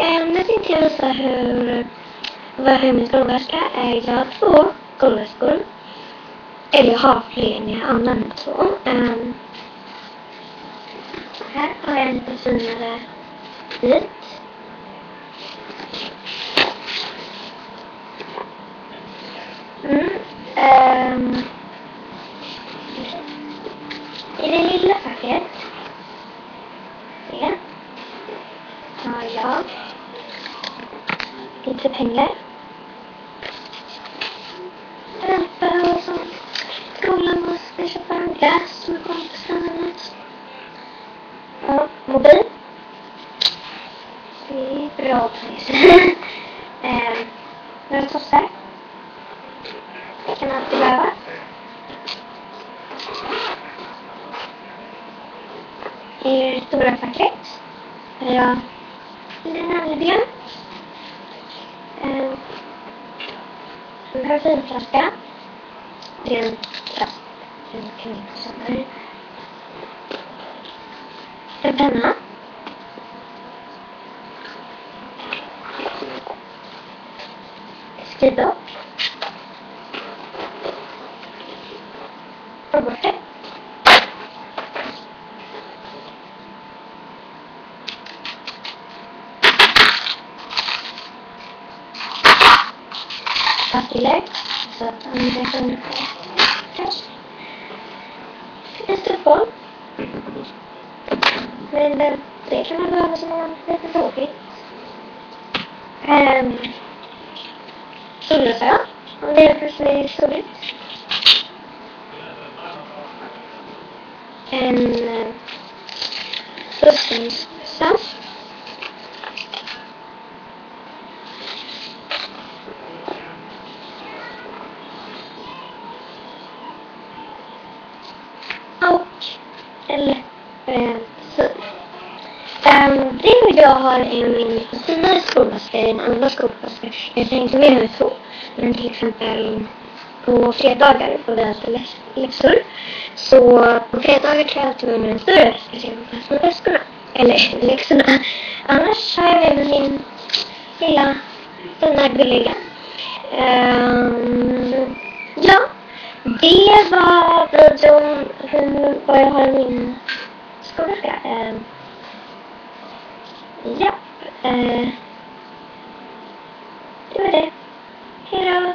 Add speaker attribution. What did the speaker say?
Speaker 1: Nu tänkte jag visa hur min skolväska är. Jag har 2 skolväskor. Eller jag har fler när jag använder 2. Här har jag en lite finare bit. I det lilla paket har jag lite pengar. Ränta och sånt. Skolan måste köpa en glass med kompisarna. Och mobil. Det är bra pris. Några tossar. Det kan alltid behöva. I det stora paket har jag den här delen. En parfymflaska. Det är en plast. Den kan inte sätta. En penna. Skrivblock. Hårborste. Pastiller. Så att andra kan kanske. En stuppboll. Men det kan man behöva som man lite tråkigt. Solglasögon. Om det är för sig soligt. En bussningssats. Och det jag har är min finare skolväska i en annan skolväska. Jag tänkte mer än så. Men till exempel på fredagar får vi alltså läxor. Så på fredagar kan jag alltid med en större väska med väskorna. Eller läxorna. Annars har jag med min lilla, den här gulliga. Ja, det var vad jag har i min skolväska. Ja, det var det. Hej då!